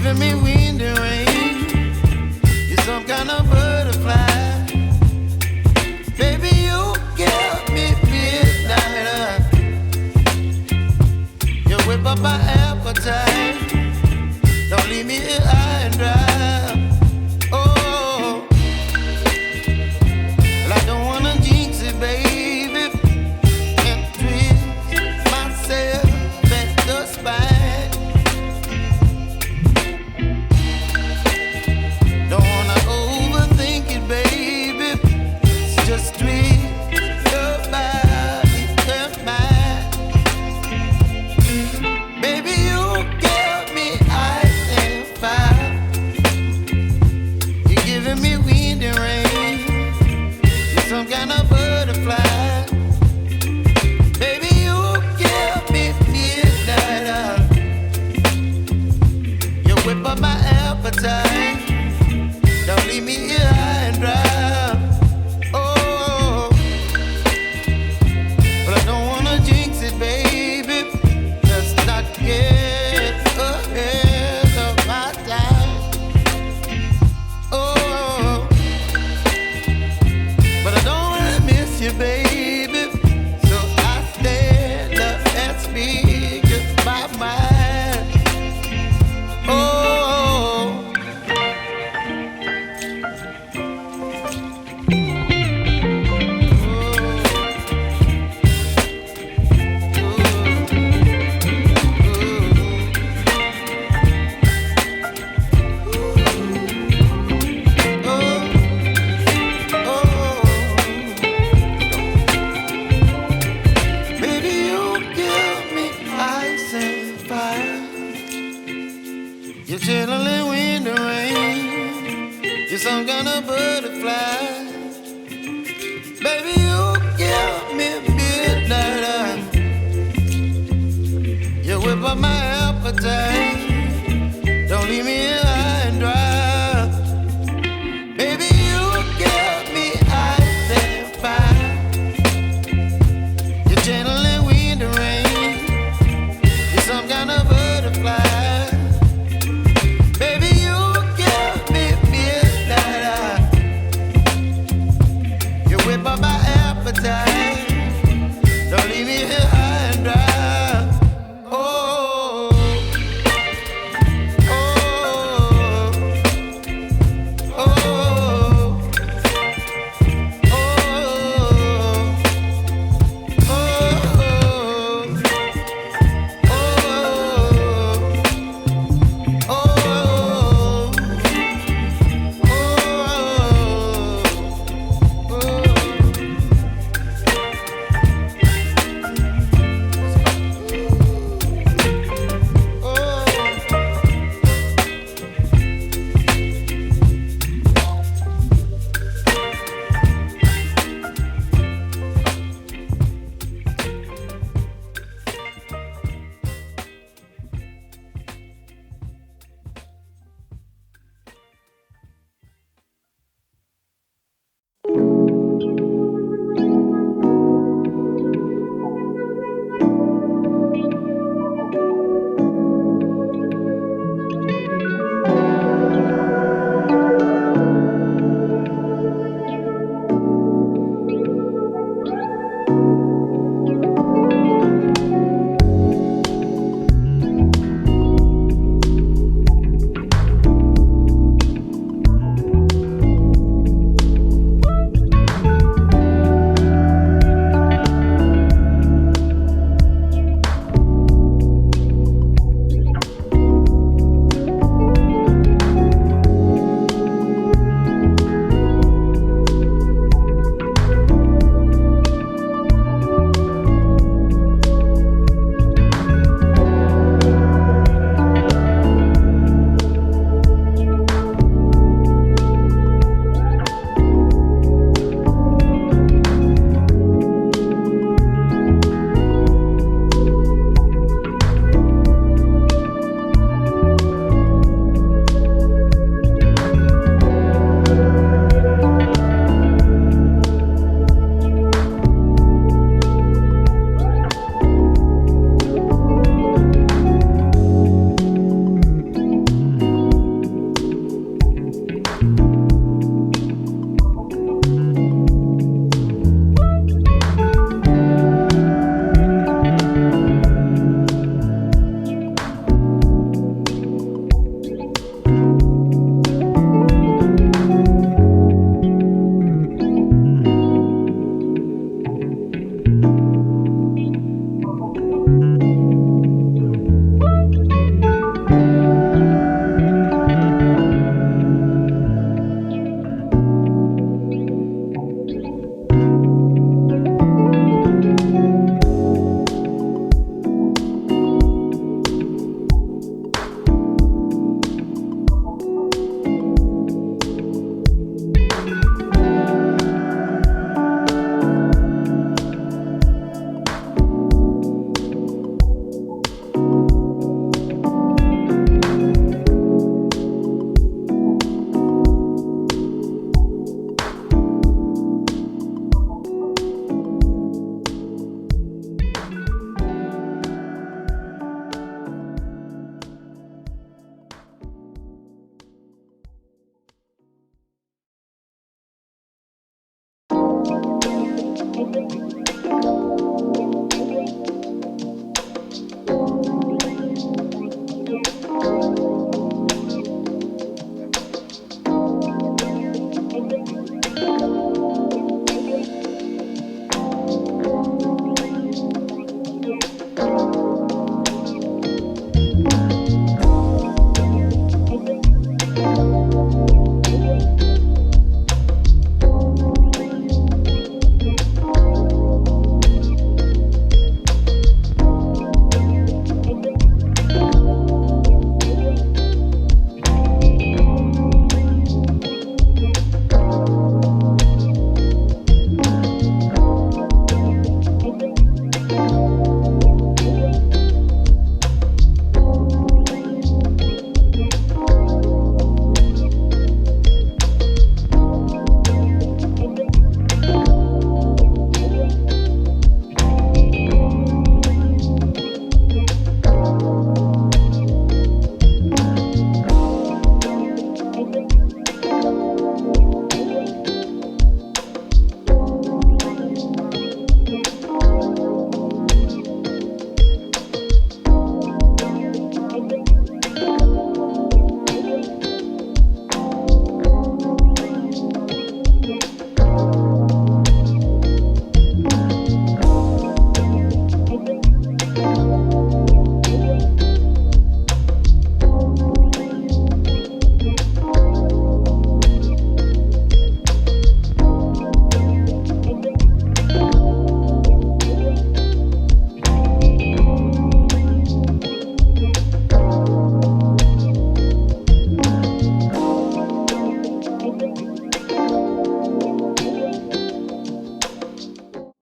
giving me wind and rain. You're some kind of butterfly. Baby, you give me midnight. You whip up my appetite. Don't leave me here high and dry. Oh, well, I don't wanna jinx it, baby, and twist myself at the spine. Don't wanna overthink it, baby. It's just twist your body and mine. Baby, you give me ice and fire. You're giving me wind and rain. You're some kind of butterfly. Baby, you give me midnight. You whip up my appetite. Don't leave me here high and dry. Oh, but I don't wanna jinx it, baby. Let's not get ahead of my time. Oh, but I don't wanna miss you, baby. So I stand up and speak just my mind. Oh. Baby, you give me ice and fire. You're channeling wind and rain. You're some kind of butterfly. Baby, you give me midnight. You whip up my appetite. Don't leave me here high and dry. Baby, you give me ice and fire. You're channeling wind and rain. You're some kind of butterfly. Baby, you give me midnight. You whip up my appetite. Don't leave me here high and dry. Oh.